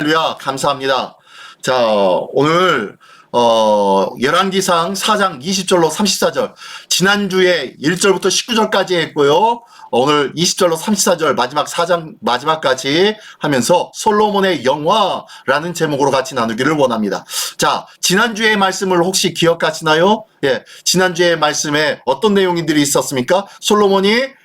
할렐루야, 감사합니다. 자, 오늘 열왕기상 4장 20절로 34절, 지난주에 1절부터 19절까지 했고요. 오늘 20절로 34절 마지막 4장 마지막까지 하면서 솔로몬의 영화라는 제목으로 같이 나누기를 원합니다. 자, 지난주의 말씀을 혹시 기억하시나요? 예, 지난주의 말씀에 어떤 내용들이 있었습니까? 솔로몬이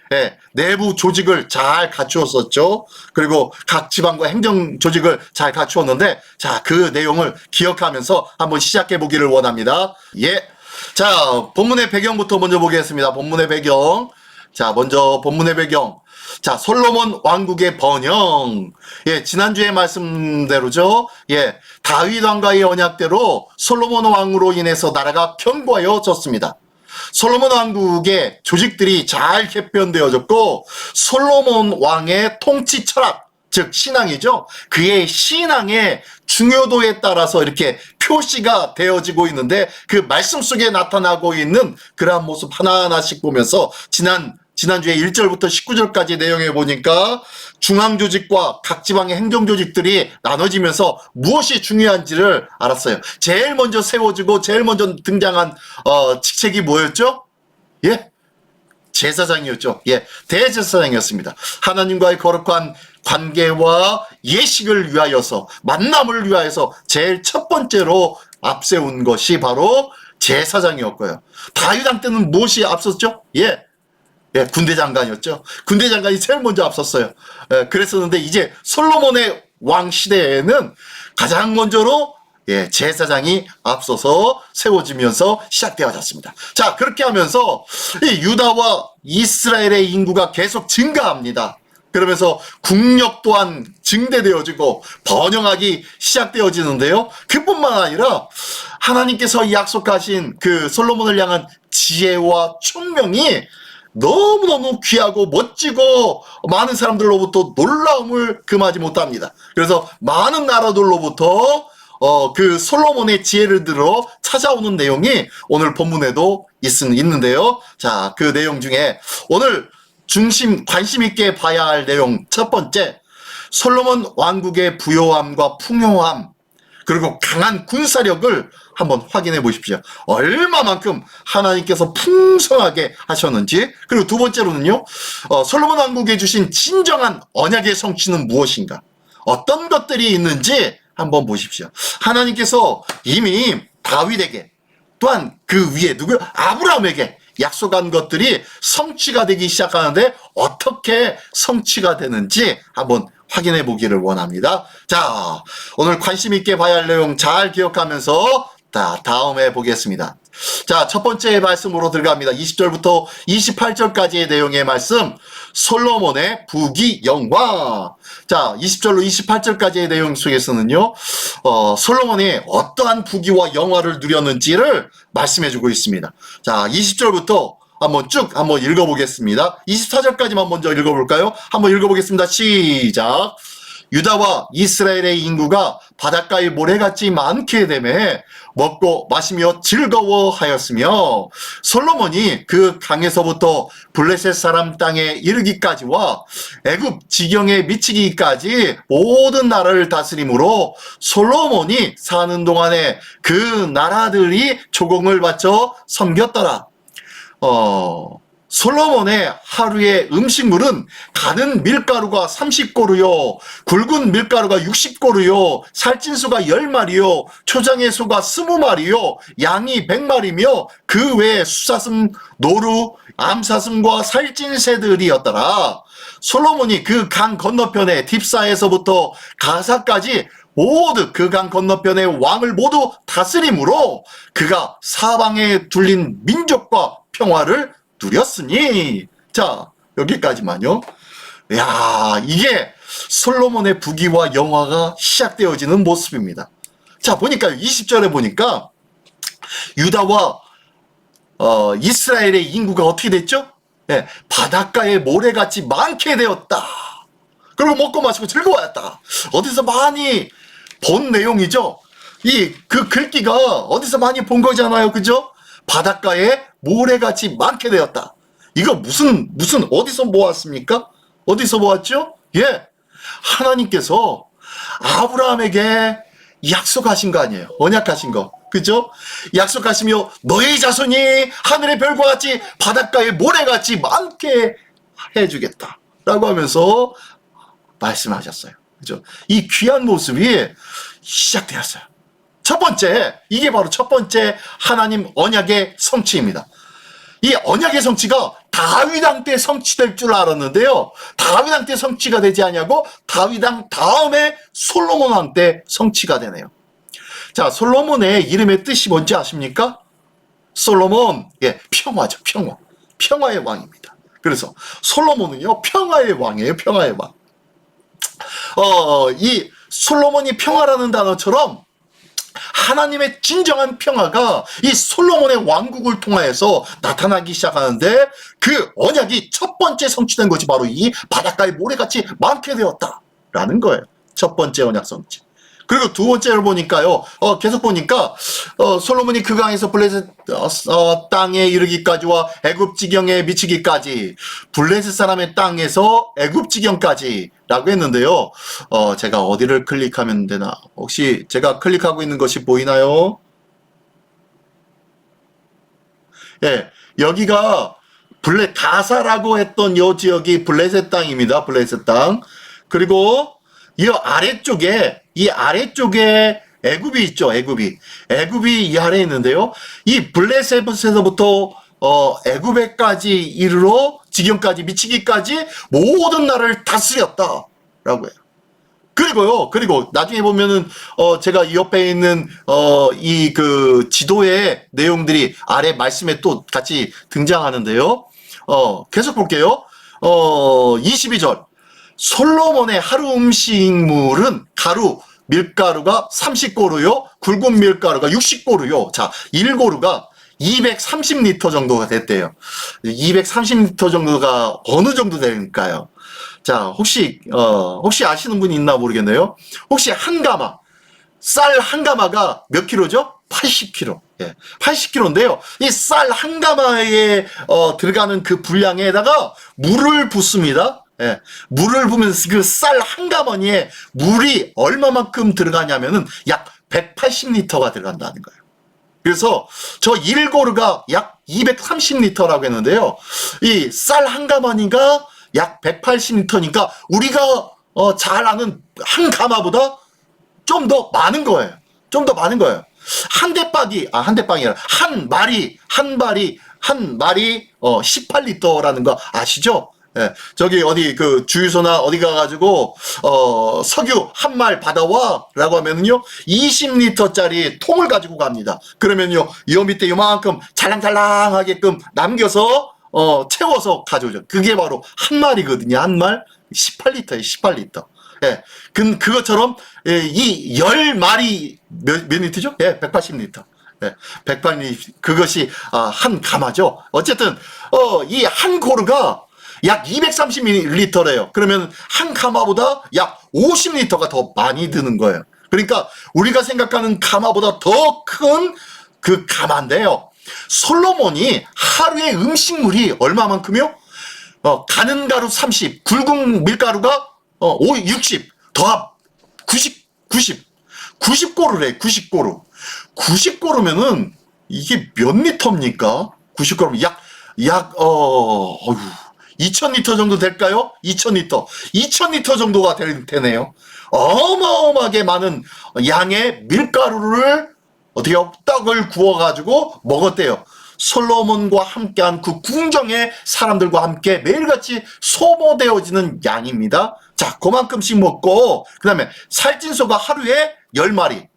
내부 조직을 잘 갖추었었죠. 그리고 각 지방과 행정 조직을 잘 갖추었는데, 자, 그 내용을 기억하면서 한번 시작해 보기를 원합니다. 예. 자, 본문의 배경부터 먼저 보겠습니다. 본문의 배경. 자, 먼저 본문의 배경. 자, 솔로몬 왕국의 번영. 예, 지난주에 말씀대로죠. 예, 다윗 왕과의 언약대로 솔로몬 왕으로 인해서 나라가 견고해졌습니다. 솔로몬 왕국의 조직들이 잘 개편되어졌고, 솔로몬 왕의 통치 철학, 즉 신앙이죠. 그의 신앙의 중요도에 따라서 이렇게 표시가 되어지고 있는데, 그 말씀 속에 나타나고 있는 그러한 모습 하나하나씩 보면서 지난주에 1절부터 19절까지 내용에 보니까 중앙조직과 각 지방의 행정조직들이 나눠지면서 무엇이 중요한지를 알았어요. 제일 먼저 세워지고 제일 먼저 등장한 직책이 뭐였죠? 예? 제사장이었죠. 예, 대제사장이었습니다. 하나님과의 거룩한 관계와 예식을 위하여서, 만남을 위하여서 제일 첫 번째로 앞세운 것이 바로 제사장이었고요. 다윗 왕 때는 무엇이 앞섰죠? 예, 군대 장관이었죠. 군대 장관이 제일 먼저 앞섰어요. 그랬었는데 이제 솔로몬의 왕 시대에는 가장 먼저로 제사장이 앞서서 세워지면서 시작되어졌습니다. 자, 그렇게 하면서 이 유다와 이스라엘의 인구가 계속 증가합니다. 그러면서 국력 또한 증대되어지고 번영하기 시작되어지는데요. 그뿐만 아니라 하나님께서 약속하신 그 솔로몬을 향한 지혜와 총명이 너무너무 귀하고 멋지고 많은 사람들로부터 놀라움을 금하지 못합니다. 그래서 많은 나라들로부터 그 솔로몬의 지혜를 들어 찾아오는 내용이 오늘 본문에도 있는데요. 자, 그 내용 중에 오늘 관심 있게 봐야 할 내용 첫 번째, 솔로몬 왕국의 부요함과 풍요함, 그리고 강한 군사력을 한번 확인해 보십시오. 얼마만큼 하나님께서 풍성하게 하셨는지. 그리고 두 번째로는요, 솔로몬 왕국에 주신 진정한 언약의 성취는 무엇인가, 어떤 것들이 있는지 한번 보십시오. 하나님께서 이미 다윗에게, 또한 그 위에 누구, 아브라함에게 약속한 것들이 성취가 되기 시작하는데 어떻게 성취가 되는지 한번 확인해 보기를 원합니다. 자, 오늘 관심 있게 봐야 할 내용 잘 기억하면서 다음에 보겠습니다. 자, 첫 번째 말씀으로 들어갑니다. 20절부터 28절까지의 내용의 말씀, 솔로몬의 부귀 영화. 자, 20절로 28절까지의 내용 속에서는요, 솔로몬이 어떠한 부귀와 영화를 누렸는지를 말씀해주고 있습니다. 자, 20절부터 한번 읽어보겠습니다. 24절까지만 먼저 읽어볼까요? 한번 읽어보겠습니다. 시작. 유다와 이스라엘의 인구가 바닷가의 모래같이 많게 되매 먹고 마시며 즐거워하였으며, 솔로몬이 그 강에서부터 블레셋 사람 땅에 이르기까지와 애굽 지경에 미치기까지 모든 나라를 다스림으로 솔로몬이 사는 동안에 그 나라들이 조공을 바쳐 섬겼더라. 솔로몬의 하루의 음식물은 가는 밀가루가 30고루요, 굵은 밀가루가 60고루요, 살찐소가 10마리요, 초장의 소가 20마리요, 양이 100마리며 그 외에 수사슴, 노루, 암사슴과 살찐 새들이었더라. 솔로몬이 그 강 건너편에 딥사에서부터 가사까지 모두 그 강 건너편의 왕을 모두 다스림으로 그가 사방에 둘린 민족과 평화를 누렸으니. 자, 여기까지만요. 야, 이게 솔로몬의 부귀와 영화가 시작되어지는 모습입니다. 자, 보니까 20절에 보니까 유다와 이스라엘의 인구가 어떻게 됐죠? 예, 바닷가에 모래같이 많게 되었다. 그리고 먹고 마시고 즐거워했다. 어디서 많이 본 내용이죠? 그 글귀가 어디서 많이 본 거잖아요. 그죠? 바닷가에 모래같이 많게 되었다. 이거 어디서 모았습니까? 어디서 모았죠? 예. 하나님께서 아브라함에게 약속하신 거 아니에요. 언약하신 거. 그죠? 약속하시며 너의 자손이 하늘의 별과 같이 바닷가의 모래같이 많게 해주겠다 라고 하면서 말씀하셨어요. 그죠? 이 귀한 모습이 시작되었어요. 첫 번째, 이게 바로 첫 번째 하나님 언약의 성취입니다. 이 언약의 성취가 다윗 왕 때 성취될 줄 알았는데요. 다윗 왕 때 성취가 되지 않냐고 다윗 왕 다음에 솔로몬 왕 때 성취가 되네요. 자, 솔로몬의 이름의 뜻이 뭔지 아십니까? 솔로몬, 예, 평화죠, 평화. 평화의 왕입니다. 그래서 솔로몬은요, 평화의 왕이에요, 평화의 왕. 이 솔로몬이 평화라는 단어처럼 하나님의 진정한 평화가 이 솔로몬의 왕국을 통하여서 나타나기 시작하는데 그 언약이 첫 번째 성취된 것이 바로 이 바닷가의 모래같이 많게 되었다라는 거예요. 첫 번째 언약 성취. 그리고 두 번째를 보니까요, 계속 보니까, 솔로몬이 그 강에서 블레셋, 땅에 이르기까지와 애굽 지경에 미치기까지, 블레셋 사람의 땅에서 애굽 지경까지, 라고 했는데요, 제가 어디를 클릭하면 되나? 혹시 제가 클릭하고 있는 것이 보이나요? 예, 여기가 가사라고 했던 요 지역이 블레셋 땅입니다. 블레셋 땅. 그리고 이 아래쪽에 애굽이 있죠. 애굽이 이 아래에 있는데요. 이 블레셋에서부터 애굽에까지 이르러 지경까지 미치기까지 모든 나라를 다스렸다라고 해요. 그리고 나중에 보면은 제가 이 옆에 있는 이 그 지도의 내용들이 아래 말씀에 또 같이 등장하는데요. 계속 볼게요. 22절. 솔로몬의 하루 음식물은 밀가루가 30고루요. 굵은 밀가루가 60고루요. 자, 1고루가 230리터 정도가 됐대요. 230리터 정도가 어느 정도 될까요? 자, 혹시 아시는 분이 있나 모르겠네요. 혹시 쌀 한 가마가 몇 킬로죠? 80kg. 예, 80kg인데요. 이 쌀 한 가마에 들어가는 그 분량에다가 물을 붓습니다. 예, 물을 부으면 그 쌀 한 가마니에 물이 얼마만큼 들어가냐면은 약 180리터가 들어간다는 거예요. 그래서 저 1고루가 약 230리터라고 했는데요. 이 쌀 한 가마니가 약 180리터니까 우리가 잘 아는 한 가마보다 좀 더 많은 거예요. 한 대빵이 아니라 한 말이 18리터라는 거 아시죠? 예, 저기 어디 그 주유소나 어디 가가지고 석유 한 말 받아와 라고 하면은요 20리터짜리 통을 가지고 갑니다. 그러면요 이 밑에 요만큼 잘랑잘랑하게끔 남겨서 채워서 가져오죠. 그게 바로 한 말이거든요. 한 말 18리터예요. 18리터. 예, 그것처럼 이 10말이 몇 리터죠? 예, 180리터. 예, 180리터. 그것이 한 가마죠. 어쨌든 이 한 고루가 약 230ml래요. 그러면 한 가마보다 약 50리터가 더 많이 드는 거예요. 그러니까 우리가 생각하는 가마보다 더 큰 그 가마인데요. 솔로몬이 하루의 음식물이 얼마만큼이요? 가는 가루 30, 굵은 밀가루가 60, 더합 90고루래. 90고루면은 이게 몇 리터입니까? 90고루면 약 2000리터 정도 될까요? 2000리터 정도가 되네요. 어마어마하게 많은 양의 밀가루를 떡을 구워가지고 먹었대요. 솔로몬과 함께한 그 궁정의 사람들과 함께 매일같이 소모되어지는 양입니다. 자, 그만큼씩 먹고, 그 다음에 살찐 소가 하루에 10마리,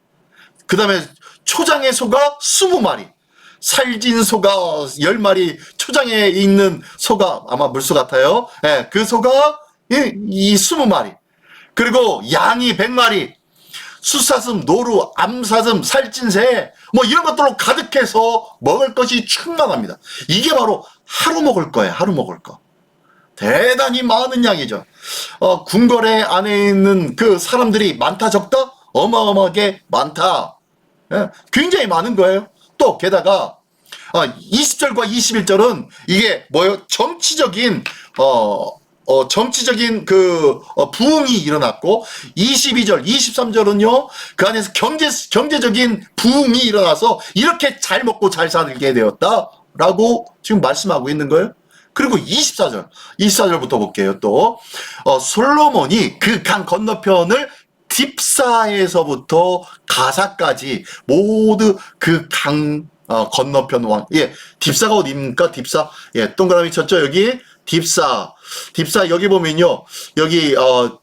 그 다음에 초장의 소가 20마리, 살찐 소가 10마리, 초장에 있는 소가 아마 물소 같아요. 예, 그 소가 이 20마리. 그리고 양이 100마리, 숫사슴, 노루, 암사슴, 살찐 새, 뭐 이런 것들로 가득해서 먹을 것이 충만합니다. 이게 바로 하루 먹을 거예요. 하루 먹을 거. 대단히 많은 양이죠. 궁궐의 안에 있는 그 사람들이 많다 적다? 어마어마하게 많다. 예, 굉장히 많은 거예요. 또 게다가 20절과 21절은 이게 뭐예요? 정치적인 정치적인 부흥이 일어났고 22절, 23절은요 그 안에서 경제적인 부흥이 일어나서 이렇게 잘 먹고 잘 살게 되었다라고 지금 말씀하고 있는 거예요. 그리고 24절부터 볼게요. 또 솔로몬이 그 강 건너편을 딥사에서부터 가사까지 모두 그 강 건너편 딥사가 어디입니까? 딥사. 동그라미 쳤죠? 여기 딥사 여기 보면요. 여기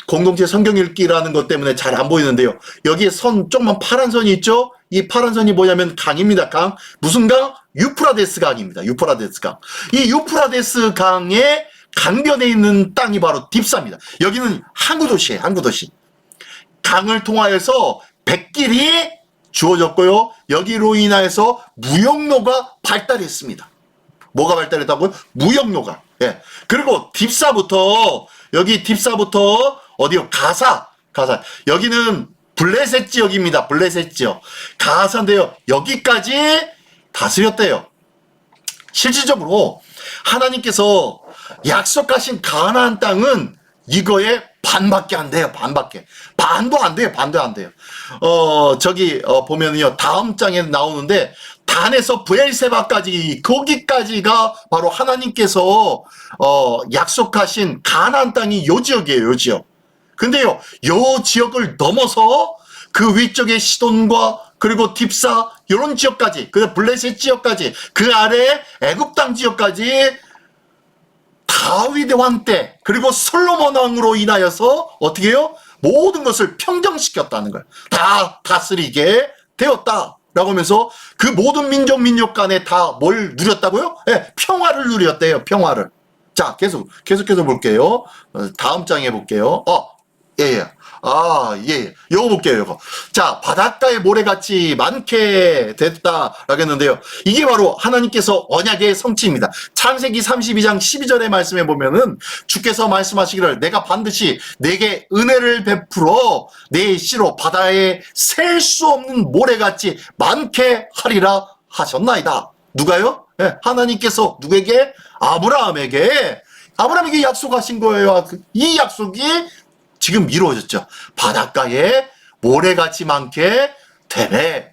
공동체 성경 읽기라는 것 때문에 잘 안 보이는데요. 여기에 조그만 파란 선이 있죠? 이 파란 선이 뭐냐면 강입니다. 강. 무슨 강? 유프라데스 강입니다. 유프라데스 강. 이 유프라데스 강의 강변에 있는 땅이 바로 딥사입니다. 여기는 항구 도시예요. 항구 도시. 강을 통하여서 백길이 주어졌고요. 여기로 인하여서 무역로가 발달했습니다. 뭐가 발달했다고요? 무역로가. 그리고 여기 딥사부터 어디요? 가사. 여기는 블레셋 지역입니다. 블레셋 지역. 가사인데요. 여기까지 다스렸대요. 실질적으로 하나님께서 약속하신 가나안 땅은 이거의 반밖에 안 돼요. 반도 안 돼요. 보면은요. 다음 장에 나오는데 단에서 브엘세바까지 거기까지가 바로 하나님께서 약속하신 가나안 땅이 요 지역이에요. 요 지역. 근데요. 요 지역을 넘어서 그 위쪽에 시돈과 그리고 딥사 이런 지역까지 그 블레셋 지역까지 그 아래 애굽 땅 지역까지 다윗 왕 때 그리고 솔로몬 왕으로 인하여서 어떻게 해요? 모든 것을 평정시켰다는 거예요. 다 다스리게 되었다라고 하면서 그 모든 민족 간에 다 뭘 누렸다고요? 평화를 누렸대요. 평화를. 자, 계속해서 볼게요. 다음 장에 볼게요. 요거 볼게요, 요거. 자, 바닷가에 모래같이 많게 됐다라고 했는데요. 이게 바로 하나님께서 언약의 성취입니다. 창세기 32장 12절의 말씀에 보면은 주께서 말씀하시기를 내가 반드시 내게 은혜를 베풀어 내 씨로 바다에 셀 수 없는 모래같이 많게 하리라 하셨나이다. 누가요? 하나님께서 누구에게? 아브라함에게 약속하신 거예요. 이 약속이 지금 이루어졌죠. 바닷가에 모래같이 많게 되네.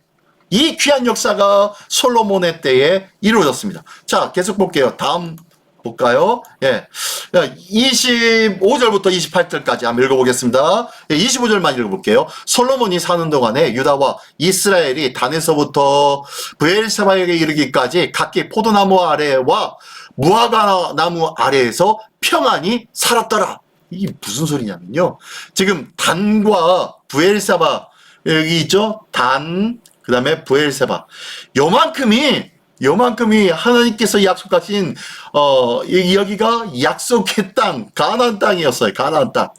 이 귀한 역사가 솔로몬의 때에 이루어졌습니다. 자, 계속 볼게요. 다음 볼까요? 25절부터 28절까지 한번 읽어보겠습니다. 25절만 읽어볼게요. 솔로몬이 사는 동안에 유다와 이스라엘이 단에서부터 브엘세바에게 이르기까지 각기 포도나무 아래와 무화과 나무 아래에서 평안히 살았더라. 이게 무슨 소리냐면요. 지금 단과 브엘세바 여기 있죠. 단 그다음에 브엘세바 요만큼이 하나님께서 약속하신 여기가 약속의 땅 가나안 땅이었어요. 가나안 땅.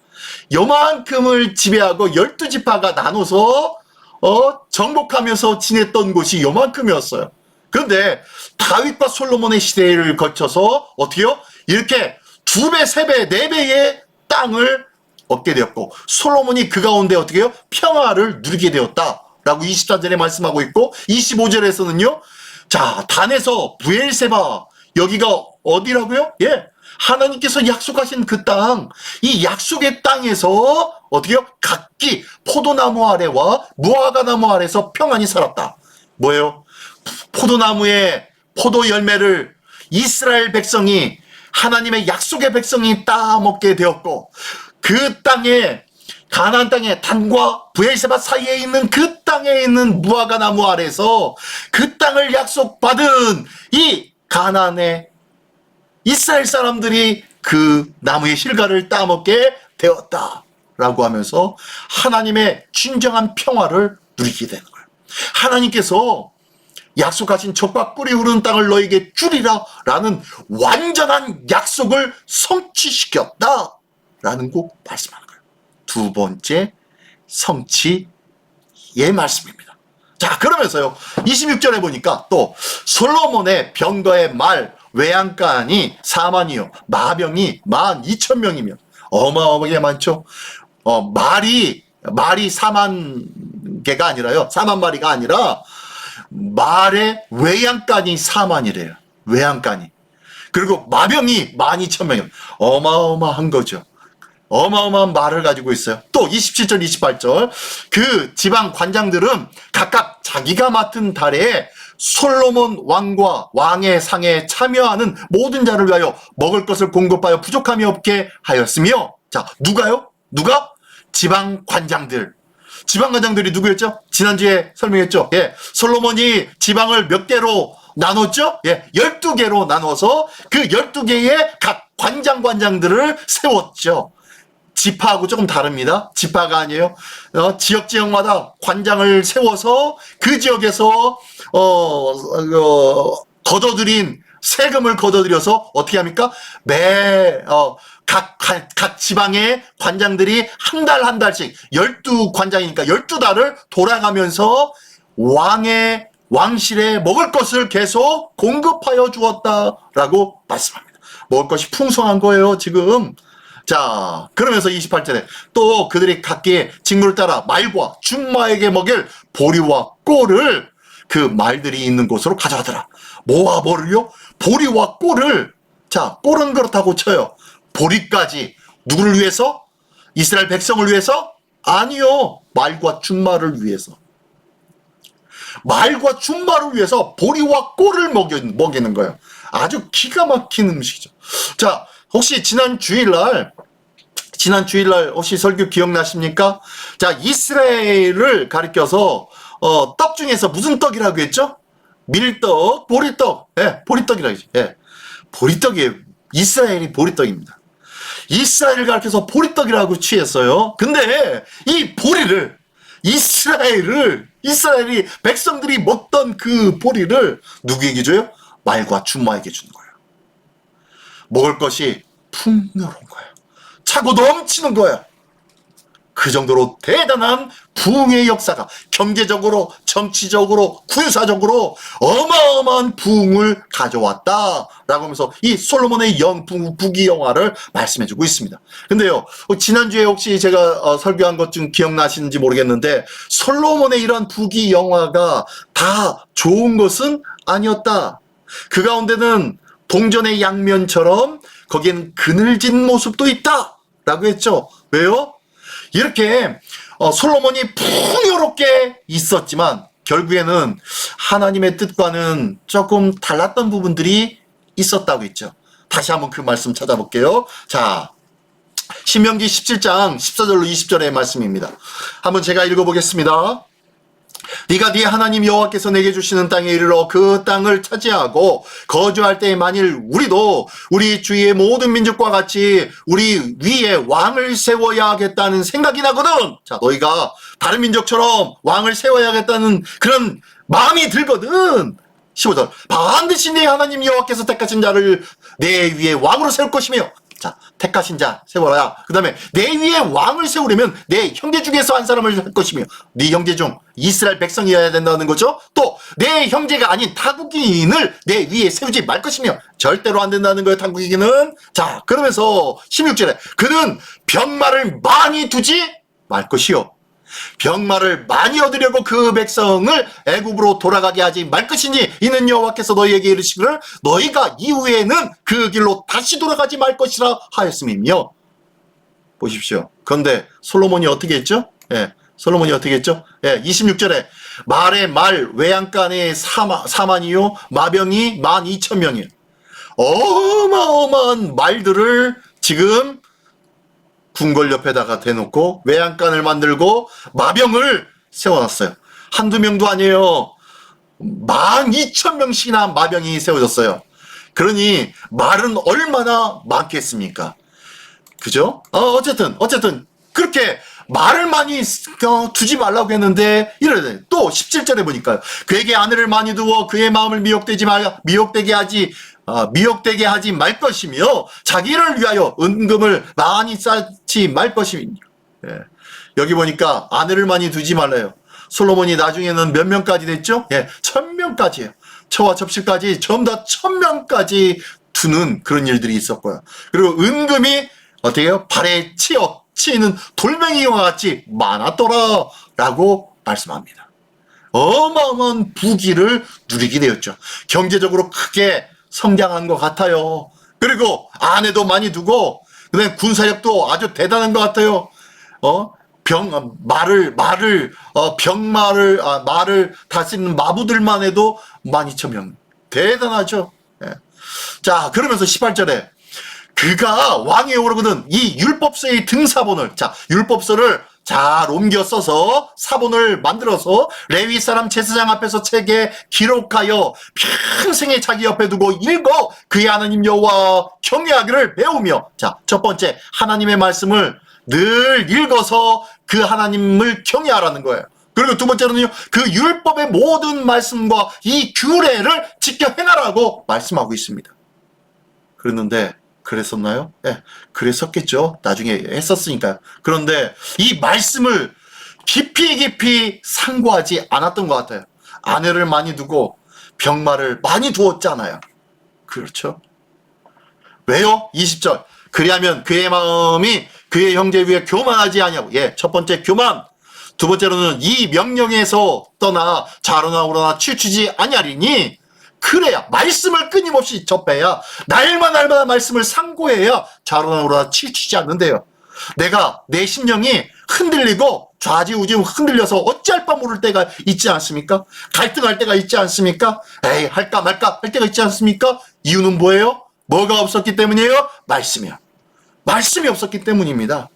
요만큼을 지배하고 12지파가 나눠서 정복하면서 지냈던 곳이 요만큼이었어요. 그런데 다윗과 솔로몬의 시대를 거쳐서 어떻게요? 이렇게 2배, 3배, 4배의 땅을 얻게 되었고 솔로몬이 그 가운데 어떻게 해요? 평화를 누리게 되었다라고 24절에 말씀하고 있고 25절에서는요. 자, 단에서 브엘세바 여기가 어디라고요? 하나님께서 약속하신 그 땅, 이 약속의 땅에서 어떻게 해요? 각기 포도나무 아래와 무화과 나무 아래서 평안히 살았다. 뭐예요? 포도나무의 포도 열매를 이스라엘 백성이 하나님의 약속의 백성이 따먹게 되었고 그 땅에 가나안 땅에 단과 브엘세바 사이에 있는 그 땅에 있는 무화과 나무 아래서 그 땅을 약속받은 이 가나안의 이스라엘 사람들이 그 나무의 실과를 따먹게 되었다라고 하면서 하나님의 진정한 평화를 누리게 되는 거예요. 하나님께서 약속하신 젖과 꿀이 흐르는 땅을 너에게 주리라 라는 완전한 약속을 성취시켰다라는 꼭 말씀하는 거예요. 두 번째 성취의 말씀입니다. 자, 그러면서요 26절에 보니까 또 솔로몬의 병거의 말 외양간이 4만이요 마병이 12,000명이면 어마어마하게 많죠. 말이 4만 개가 아니라요 4만 마리가 아니라 말의 외양간이 4만이래요. 외양간이. 그리고 마병이 12,000명이에요. 어마어마한 거죠. 어마어마한 말을 가지고 있어요. 또 27절, 28절. 그 지방 관장들은 각각 자기가 맡은 달에 솔로몬 왕과 왕의 상에 참여하는 모든 자를 위하여 먹을 것을 공급하여 부족함이 없게 하였으며, 자, 누가요? 누가? 지방 관장들. 지방 관장들이 누구였죠? 지난주에 설명했죠. 예, 솔로몬이 지방을 몇 개로 나눴죠? 예, 12개로 나눠서 그 12개의 각 관장들을 세웠죠. 지파하고 조금 다릅니다. 지파가 아니에요. 지역마다 관장을 세워서 그 지역에서 걷어들인 세금을 걷어들여서 어떻게 합니까? 각 지방의 관장들이 한 달씩 12관장이니까 12달을 돌아가면서 왕실에 먹을 것을 계속 공급하여 주었다라고 말씀합니다. 먹을 것이 풍성한 거예요, 지금. 자, 그러면서 28절에 또 그들이 각기의 직무를 따라 말과 준마에게 먹일 보리와 꼴을 그 말들이 있는 곳으로 가져가더라. 뭐와 뭐를요? 보리와 꼴을. 자, 꼴은 그렇다고 쳐요. 보리까지. 누구를 위해서? 이스라엘 백성을 위해서? 아니요. 말과 준마를 위해서. 말과 준마를 위해서 보리와 꼴을 먹이는 거예요. 아주 기가 막힌 음식이죠. 자, 혹시 지난 주일날 혹시 설교 기억나십니까? 자, 이스라엘을 가리켜서 떡 중에서 무슨 떡이라고 했죠? 밀떡, 보리떡. 예, 보리떡이라고 했죠. 예. 보리떡이에요. 이스라엘이 보리떡입니다. 이스라엘을 가리켜서 보리떡이라고 취했어요. 근데 이 보리를 이스라엘이 백성들이 먹던 그 보리를 누구에게 줘요? 말과 준마에게 주는 거예요. 먹을 것이 풍요로운 거예요. 차고 넘치는 거예요. 그 정도로 대단한 부흥의 역사가 경제적으로, 정치적으로, 군사적으로 어마어마한 부흥을 가져왔다라고 하면서 이 솔로몬의 부귀영화를 말씀해주고 있습니다. 근데요, 지난주에 혹시 제가 설교한 것 중 기억나시는지 모르겠는데, 솔로몬의 이런 부귀영화가 다 좋은 것은 아니었다. 그 가운데는 동전의 양면처럼 거기엔 그늘진 모습도 있다 라고 했죠. 왜요? 이렇게 솔로몬이 풍요롭게 있었지만 결국에는 하나님의 뜻과는 조금 달랐던 부분들이 있었다고 했죠. 다시 한번 그 말씀 찾아볼게요. 자, 신명기 17장 14절로 20절의 말씀입니다. 한번 제가 읽어보겠습니다. 네가 네 하나님 여호와께서 내게 주시는 땅에 이르러 그 땅을 차지하고 거주할 때에 만일 우리도 우리 주위의 모든 민족과 같이 우리 위에 왕을 세워야 하겠다는 생각이 나거든. 자, 너희가 다른 민족처럼 왕을 세워야겠다는 그런 마음이 들거든. 15절 반드시 네 하나님 여호와께서 택하신 자를 내 위에 왕으로 세울 것이며, 자, 택하신 자 세워라. 그 다음에 내 위에 왕을 세우려면 내 형제 중에서 한 사람을 할 것이며, 네 형제 중 이스라엘 백성이어야 된다는 거죠. 또 내 형제가 아닌 타국인을 내 위에 세우지 말 것이며, 절대로 안 된다는 거예요, 타국인은. 자, 그러면서 16절에 그는 병마를 많이 두지 말 것이요, 병마를 많이 얻으려고 그 백성을 애굽으로 돌아가게 하지 말 것이니 이는 여호와께서 너희에게 이르시기를 너희가 이후에는 그 길로 다시 돌아가지 말 것이라 하였음이며. 보십시오. 그런데 솔로몬이 어떻게 했죠? 예, 솔로몬이 어떻게 했죠? 예, 26절에 말의 말 외양간에 4만이요 마병이 12,000명이에요. 어마어마한 말들을 지금 궁궐 옆에다가 대놓고 외양간을 만들고 마병을 세워놨어요. 한두 명도 아니에요. 12,000명씩이나 마병이 세워졌어요. 그러니 말은 얼마나 많겠습니까? 그죠? 어쨌든 그렇게 말을 많이 두지 말라고 했는데 이래. 또 17절에 보니까요. 그에게 아내를 많이 두어 그의 마음을 미혹되게 하지 말 것이며 자기를 위하여 은금을 많이 쌓지 말 것이며. 예. 여기 보니까 아내를 많이 두지 말래요. 솔로몬이 나중에는 몇 명까지 됐죠? 예, 1000명까지예요. 처와 접시까지 전부 다 1000명까지 두는 그런 일들이 있었고요. 그리고 은금이 어떻게 해요? 발에 치이는 돌멩이와 같이 많았더라 라고 말씀합니다. 어마어마한 부귀를 누리게 되었죠. 경제적으로 크게 성장한 것 같아요. 그리고 아내도 많이 두고, 그다음에 군사력도 아주 대단한 것 같아요. 말을 다스리는 마부들만 해도 12,000명. 대단하죠. 예. 자, 그러면서 18절에 그가 왕위에 오르거든 이 율법서의 등사본을, 자, 율법서를 잘 옮겨 써서 사본을 만들어서 레위 사람 제사장 앞에서 책에 기록하여 평생에 자기 옆에 두고 읽어 그의 하나님 여호와 경외하기를 배우며, 자, 첫 번째 하나님의 말씀을 늘 읽어서 그 하나님을 경외하라는 거예요. 그리고 두 번째로는요, 그 율법의 모든 말씀과 이 규례를 지켜 행하라고 말씀하고 있습니다. 그랬는데 그랬었나요? 예, 그랬었겠죠. 나중에 했었으니까요. 그런데 이 말씀을 깊이 상고하지 않았던 것 같아요. 아내를 많이 두고 병마를 많이 두었잖아요. 그렇죠? 왜요? 20절. 그리하면 그의 마음이 그의 형제 위에 교만하지 아니하고, 예, 첫 번째 교만, 두 번째로는 이 명령에서 떠나 좌로나 우로나 치우치지 아니하리니, 그래야 말씀을 끊임없이 접해야 날마다 말씀을 상고해야 좌로나 우로나 치우치지 않는데요. 내가 내 심령이 흔들리고 좌지우지 흔들려서 어찌할 바 모를 때가 있지 않습니까? 갈등할 때가 있지 않습니까? 에이, 할까 말까 할 때가 있지 않습니까? 이유는 뭐예요? 뭐가 없었기 때문이에요? 말씀이요. 말씀이 없었기 때문입니다.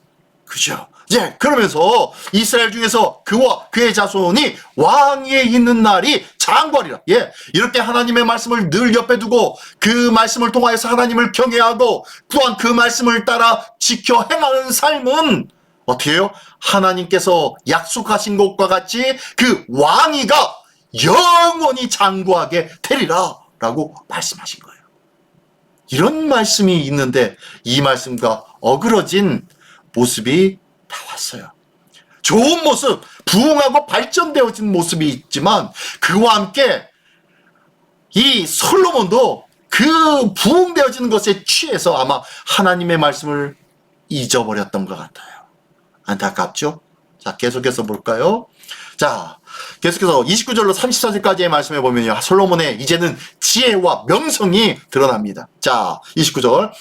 그죠? 예, 그러면서 이스라엘 중에서 그와 그의 자손이 왕위에 있는 날이 장관이라. 예, 이렇게 하나님의 말씀을 늘 옆에 두고 그 말씀을 통하여서 하나님을 경외하고 또한 그 말씀을 따라 지켜 행하는 삶은 어떻게 해요? 하나님께서 약속하신 것과 같이 그 왕위가 영원히 장구하게 되리라 라고 말씀하신 거예요. 이런 말씀이 있는데 이 말씀과 어그러진 모습이 나왔어요. 좋은 모습, 부흥하고 발전되어진 모습이 있지만 그와 함께 이 솔로몬도 그 부흥되어지는 것에 취해서 아마 하나님의 말씀을 잊어버렸던 것 같아요. 안타깝죠? 자, 계속해서 볼까요? 자, 계속해서 29절로 34절까지의 말씀에 보면요, 솔로몬의 이제는 지혜와 명성이 드러납니다. 자, 29절.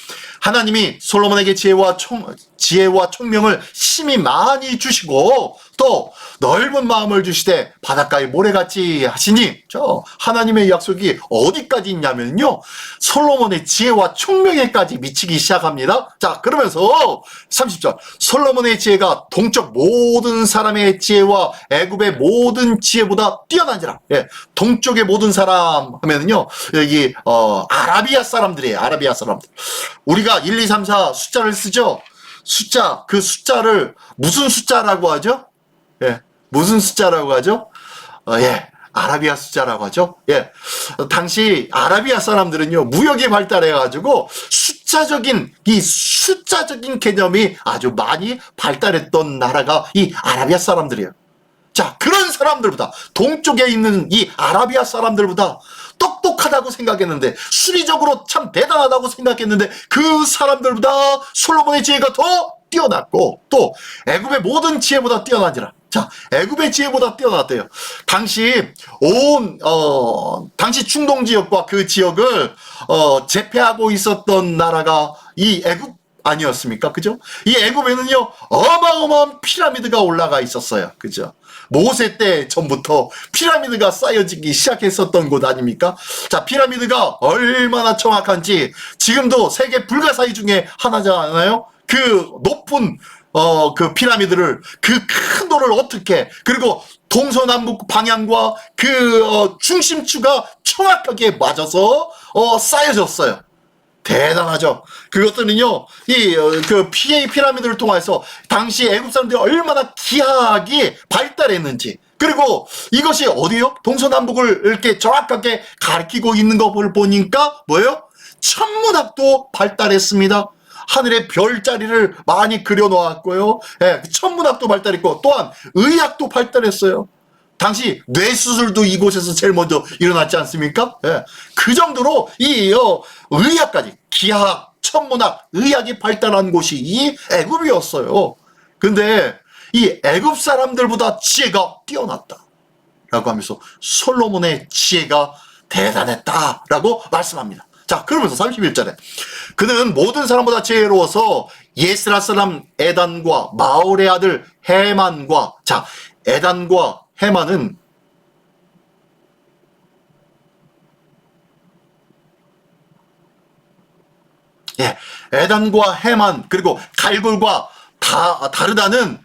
하나님이 솔로몬에게 지혜와 총명을 심히 많이 주시고 또 넓은 마음을 주시되 바닷가의 모래같이 하시니, 저 하나님의 약속이 어디까지 있냐면요, 솔로몬의 지혜와 총명에까지 미치기 시작합니다. 자, 그러면서 30절. 솔로몬의 지혜가 동쪽 모든 사람의 지혜와 애굽의 모든 지혜보다 뛰어난지라. 예, 동쪽의 모든 사람 하면은요, 여기 아라비아 사람들이에요. 아라비아 사람들. 우리가 1, 2, 3, 4 숫자를 쓰죠. 숫자, 그 숫자를 무슨 숫자라고 하죠? 예, 무슨 숫자라고 하죠? 예, 아라비아 숫자라고 하죠. 예, 당시 아라비아 사람들은요, 무역이 발달해가지고 숫자적인 개념이 아주 많이 발달했던 나라가 이 아라비아 사람들이에요. 자, 그런 사람들보다, 동쪽에 있는 이 아라비아 사람들보다 똑똑하다고 생각했는데, 수리적으로 참 대단하다고 생각했는데, 그 사람들보다 솔로몬의 지혜가 더 뛰어났고, 또 애굽의 모든 지혜보다 뛰어나지라. 자, 애굽의 지혜보다 뛰어났대요. 당시 당시 중동 지역과 그 지역을 제패하고 있었던 나라가 이 애굽 아니었습니까? 그죠? 이 애굽에는요, 어마어마한 피라미드가 올라가 있었어요. 그죠? 모세 때 전부터 피라미드가 쌓여지기 시작했었던 곳 아닙니까? 자, 피라미드가 얼마나 정확한지 지금도 세계 불가사의 중에 하나잖아요. 그 높은 그 피라미드를, 그 큰 돌을 어떻게, 그리고 동서남북 방향과 그 중심추가 정확하게 맞아서 쌓여졌어요. 대단하죠. 그것들은요, 그 PA 피라미드를 통해서 당시 애굽 사람들이 얼마나 기하학이 발달했는지, 그리고 이것이 어디요? 동서남북을 이렇게 정확하게 가리키고 있는 것을 보니까 뭐예요? 천문학도 발달했습니다. 하늘에 별자리를 많이 그려놓았고요. 예, 천문학도 발달했고 또한 의학도 발달했어요. 당시 뇌수술도 이곳에서 제일 먼저 일어났지 않습니까? 예, 그 정도로 이 의학까지, 기하학, 천문학, 의학이 발달한 곳이 이 애굽이었어요. 근데 이 애굽 사람들보다 지혜가 뛰어났다 라고 하면서 솔로몬의 지혜가 대단했다 라고 말씀합니다. 자, 그러면서 31절에 그는 모든 사람보다 지혜로워서 예스라 사람 에단과 마올의 아들 헤만과, 자, 에단과 헤만은 예, 에단과 헤만 그리고 갈굴과 다르다는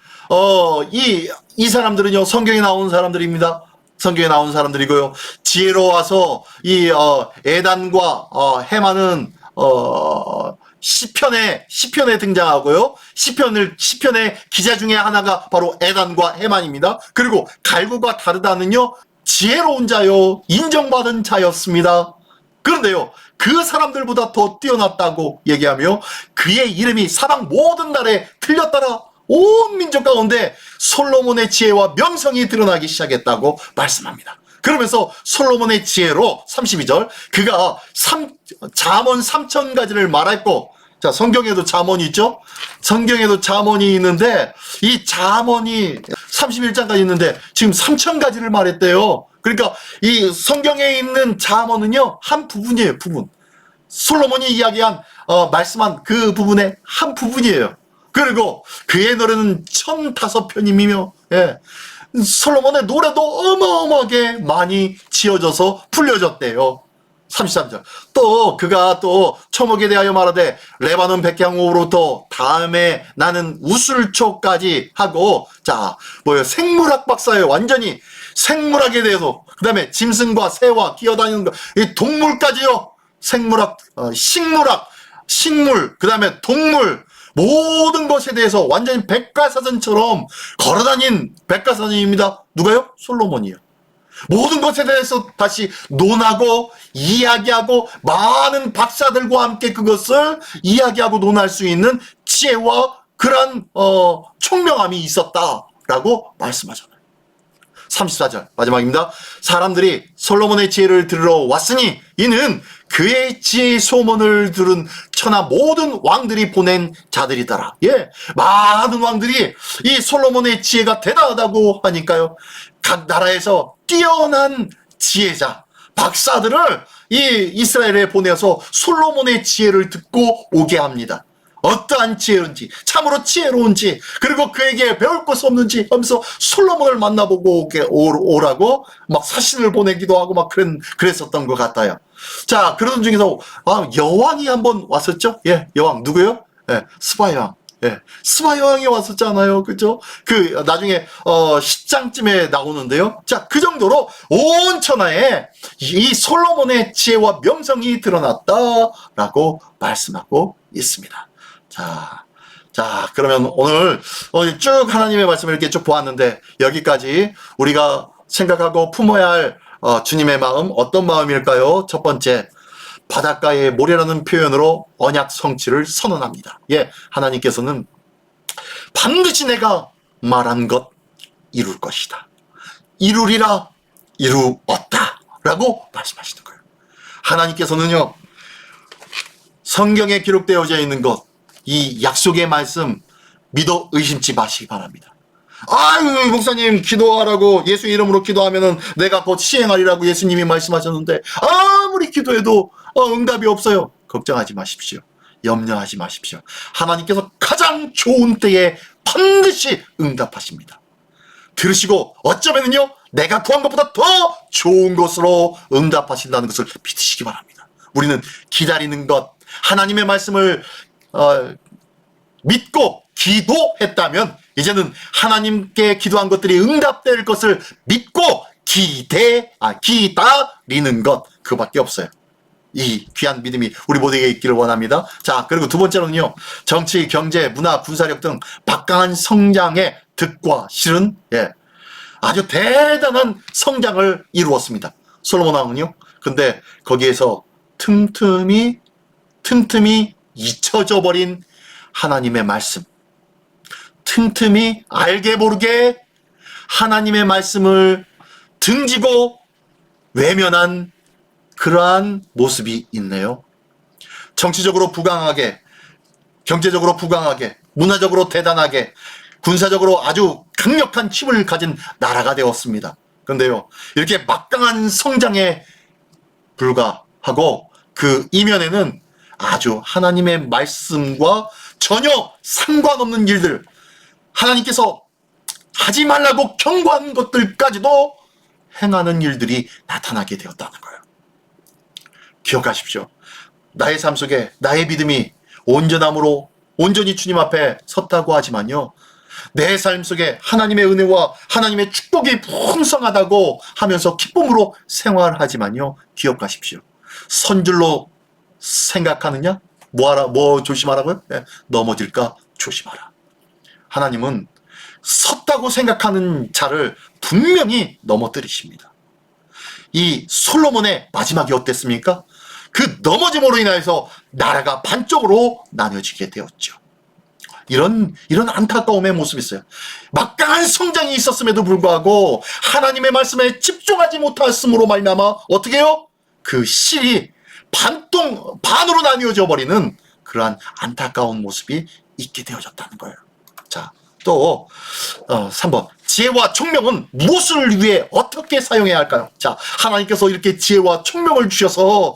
이 사람들은요 성경에 나온 사람들입니다. 성경에 나온 사람들이고요. 지혜로워서 이 에단과 헤만은 시편에 등장하고요. 시편의 기자 중에 하나가 바로 에단과 헤만입니다. 그리고 갈굴과 다르다는요 지혜로운 자요 인정받은 자였습니다. 그런데요 그 사람들보다 더 뛰어났다고 얘기하며 그의 이름이 사방 모든 나라에 들렸더라. 온 민족 가운데 솔로몬의 지혜와 명성이 드러나기 시작했다고 말씀합니다. 그러면서 솔로몬의 지혜로 32절 그가 잠언 3,000가지를 말했고, 자, 성경에도 잠언이 있죠? 성경에도 잠언이 있는데 이 잠언이 31장까지 있는데 지금 3,000가지를 말했대요. 그러니까 이 성경에 있는 잠언은요 한 부분이에요. 부분. 솔로몬이 이야기한 말씀한 그 부분의 한 부분이에요. 그리고 그의 노래는 1,005편이며 예. 솔로몬의 노래도 어마어마하게 많이 지어져서 불려졌대요. 33절. 또 그가 또 초목에 대하여 말하되 레바논 백향호로부터 다음에 나는 우술초까지 하고, 자, 생물학 박사예요. 완전히 생물학에 대해서. 그 다음에 짐승과 새와 기어다니는 거, 이 동물까지요. 생물학, 식물, 그 다음에 동물, 모든 것에 대해서 완전히 백과사전처럼 걸어다닌 백과사전입니다. 누가요? 솔로몬이요. 모든 것에 대해서 다시 논하고 이야기하고 많은 박사들과 함께 그것을 이야기하고 논할 수 있는 지혜와 그런 총명함이 있었다라고 말씀하잖아요. 34절 마지막입니다. 사람들이 솔로몬의 지혜를 들으러 왔으니 이는 그의 지혜의 소문을 들은 천하 모든 왕들이 보낸 자들이더라. 예, 많은 왕들이 이 솔로몬의 지혜가 대단하다고 하니까요. 각 나라에서 뛰어난 지혜자, 박사들을 이 이스라엘에 보내서 솔로몬의 지혜를 듣고 오게 합니다. 어떠한 지혜인지, 참으로 지혜로운지, 그리고 그에게 배울 것이 없는지 하면서 솔로몬을 만나보고 오라고 막 사신을 보내기도 하고 막 그랬었던 것 같아요. 자, 그러던 중에서 여왕이 한번 왔었죠? 예, 여왕 누구요? 예, 스바여왕. 예, 스바여왕이 왔었잖아요. 그죠? 나중에 10장쯤에 나오는데요. 자, 그 정도로 온 천하에 이 솔로몬의 지혜와 명성이 드러났다라고 말씀하고 있습니다. 자, 그러면 오늘 쭉 하나님의 말씀을 이렇게 쭉 보았는데 여기까지 우리가 생각하고 품어야 할 주님의 마음 어떤 마음일까요? 첫 번째, 바닷가의 모래라는 표현으로 언약 성취를 선언합니다. 예, 하나님께서는 반드시 내가 말한 것 이룰 것이다. 이루리라 이루었다 라고 말씀하시는 거예요. 하나님께서는요 성경에 기록되어져 있는 것, 이 약속의 말씀 믿어 의심치 마시기 바랍니다. 아유, 목사님 기도하라고 예수 이름으로 기도하면은 내가 곧 시행하리라고 예수님이 말씀하셨는데 아무리 기도해도 응답이 없어요. 걱정하지 마십시오. 염려하지 마십시오. 하나님께서 가장 좋은 때에 반드시 응답하십니다. 들으시고 어쩌면은요 내가 구한 것보다 더 좋은 것으로 응답하신다는 것을 믿으시기 바랍니다. 우리는 기다리는 것, 하나님의 말씀을 믿고 기도했다면 이제는 하나님께 기도한 것들이 응답될 것을 믿고 기다리는 것, 그밖에 없어요. 이 귀한 믿음이 우리 모두에게 있기를 원합니다. 자, 그리고 두 번째로는요, 정치, 경제, 문화, 군사력 등 막강한 성장의 득과 실은 아주 대단한 성장을 이루었습니다. 솔로몬 왕은요. 근데 거기에서 틈틈이 잊혀져 버린 하나님의 말씀, 틈틈이 알게 모르게 하나님의 말씀을 등지고 외면한 그러한 모습이 있네요. 정치적으로 부강하게, 경제적으로 부강하게, 문화적으로 대단하게, 군사적으로 아주 강력한 힘을 가진 나라가 되었습니다. 그런데요, 이렇게 막강한 성장에 불과하고 그 이면에는 아주 하나님의 말씀과 전혀 상관없는 일들, 하나님께서 하지 말라고 경고한 것들까지도 행하는 일들이 나타나게 되었다는 거예요. 기억하십시오. 나의 삶 속에 나의 믿음이 온전함으로 온전히 주님 앞에 섰다고 하지만요, 내 삶 속에 하나님의 은혜와 하나님의 축복이 풍성하다고 하면서 기쁨으로 생활하지만요, 기억하십시오. 선줄로 생각하느냐? 뭐 조심하라고요? 네, 넘어질까 조심하라. 하나님은 섰다고 생각하는 자를 분명히 넘어뜨리십니다. 이 솔로몬의 마지막이 어땠습니까? 그 넘어짐으로 인하여서 나라가 반쪽으로 나뉘어지게 되었죠. 이런 안타까움의 모습이 있어요. 막강한 성장이 있었음에도 불구하고 하나님의 말씀에 집중하지 못했음으로 말미암아 어떻게 해요? 그 실이 반으로 나뉘어져 버리는 그러한 안타까운 모습이 있게 되어졌다는 거예요. 자, 또 3번, 지혜와 총명은 무엇을 위해 어떻게 사용해야 할까요? 자, 하나님께서 이렇게 지혜와 총명을 주셔서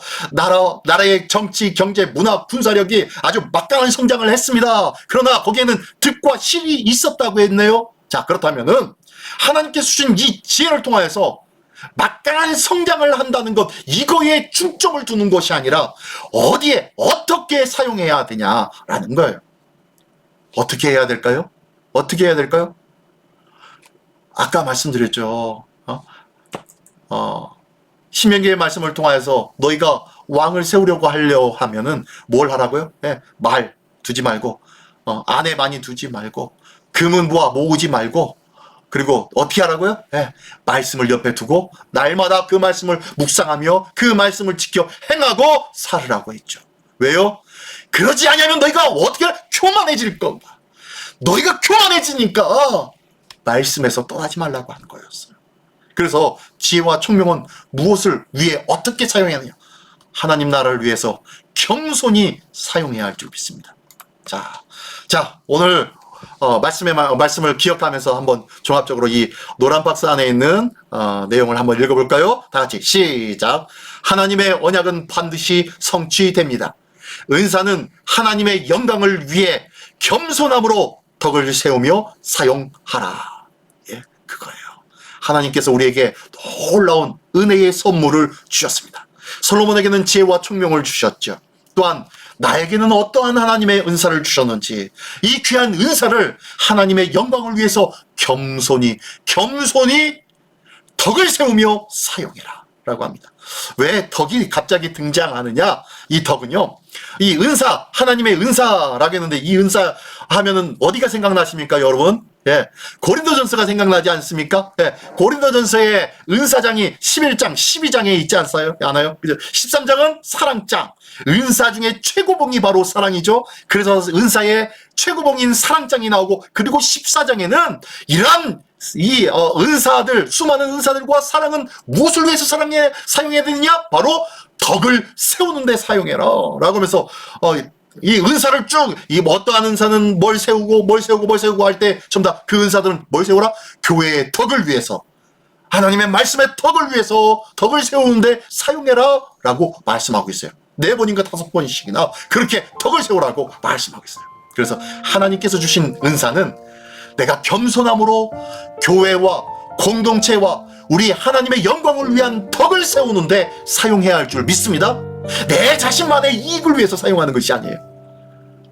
나라의 정치, 경제, 문화, 군사력이 아주 막강한 성장을 했습니다. 그러나 거기에는 득과 실이 있었다고 했네요. 자, 그렇다면은 하나님께서 주신 이 지혜를 통하여서 막강한 성장을 한다는 것, 이거에 중점을 두는 것이 아니라 어디에 어떻게 사용해야 되냐라는 거예요. 어떻게 해야 될까요? 어떻게 해야 될까요? 아까 말씀드렸죠. 신명기의 말씀을 통하여서 너희가 왕을 세우려고 하면은 뭘 하라고요? 네, 말 두지 말고, 아내 많이 두지 말고, 금은 모으지 말고, 그리고 어떻게 하라고요? 네, 말씀을 옆에 두고 날마다 그 말씀을 묵상하며 그 말씀을 지켜 행하고 살으라고 했죠. 왜요? 그러지 않으면 너희가 어떻게 교만해질 건가? 너희가 교만해지니까 말씀에서 떠나지 말라고 하는 거였어요. 그래서 지혜와 총명은 무엇을 위해 어떻게 사용해야 하느냐? 하나님 나라를 위해서 겸손히 사용해야 할 줄 믿습니다. 자, 오늘 말씀을 기억하면서 한번 종합적으로 이 노란 박스 안에 있는 내용을 한번 읽어볼까요? 다 같이 시작. 하나님의 언약은 반드시 성취됩니다. 은사는 하나님의 영광을 위해 겸손함으로 덕을 세우며 사용하라. 예, 그거예요. 하나님께서 우리에게 놀라운 은혜의 선물을 주셨습니다. 솔로몬에게는 지혜와 총명을 주셨죠. 또한 나에게는 어떠한 하나님의 은사를 주셨는지 이 귀한 은사를 하나님의 영광을 위해서 겸손히 덕을 세우며 사용해라 라고 합니다. 왜 덕이 갑자기 등장하느냐? 이 덕은요, 이 은사, 하나님의 은사라고 했는데 이 은사 하면은 어디가 생각나십니까, 여러분? 예, 고린도전서가 생각나지 않습니까? 예, 고린도전서의 은사장이 11장, 12장에 있지 않아요? 13장은 사랑장, 은사 중에 최고봉이 바로 사랑이죠. 그래서 은사의 최고봉인 사랑장이 나오고, 그리고 14장에는 이러한 은사들, 수많은 은사들과 사랑은 무엇을 위해서 사용해야 되느냐? 바로 덕을 세우는 데 사용해라 라고 하면서 이 은사를 쭉, 어떠한 은사는 뭘 세우고 할 때 전부 다 그 은사들은 뭘 세우라? 교회의 덕을 위해서, 하나님의 말씀의 덕을 위해서 덕을 세우는데 사용해라 라고 말씀하고 있어요. 4번인가 5번씩이나 그렇게 덕을 세우라고 말씀하고 있어요. 그래서 하나님께서 주신 은사는 내가 겸손함으로 교회와 공동체와 우리 하나님의 영광을 위한 덕을 세우는데 사용해야 할 줄 믿습니다. 내 자신만의 이익을 위해서 사용하는 것이 아니에요.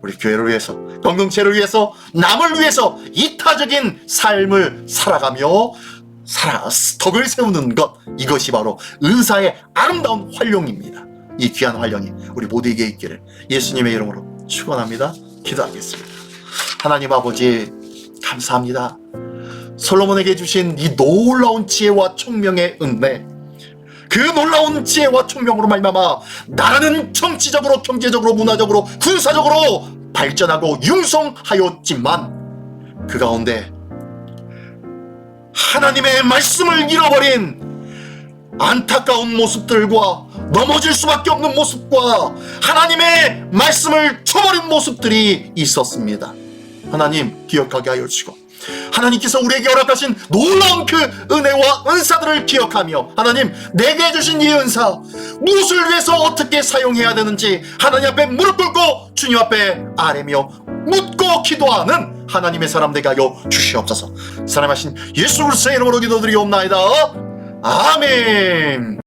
우리 교회를 위해서, 공동체를 위해서, 남을 위해서 이타적인 삶을 살아가며 덕을 세우는 것, 이것이 바로 은사의 아름다운 활용입니다. 이 귀한 활용이 우리 모두에게 있기를 예수님의 이름으로 축원합니다. 기도하겠습니다. 하나님 아버지, 감사합니다. 솔로몬에게 주신 이 놀라운 지혜와 총명의 은혜, 그 놀라운 지혜와 총명으로 말미암아 나라는 정치적으로, 경제적으로, 문화적으로, 군사적으로 발전하고 융성하였지만 그 가운데 하나님의 말씀을 잃어버린 안타까운 모습들과 넘어질 수밖에 없는 모습과 하나님의 말씀을 쳐버린 모습들이 있었습니다. 하나님 기억하게 하여 주시고 하나님께서 우리에게 허락하신 놀라운 그 은혜와 은사들을 기억하며 하나님 내게 주신 이 은사 무엇을 위해서 어떻게 사용해야 되는지 하나님 앞에 무릎 꿇고 주님 앞에 아뢰며 묻고 기도하는 하나님의 사람 되게 하여 주시옵소서. 사랑하신 예수 그리스도의 이름으로 기도드리옵나이다. 아멘.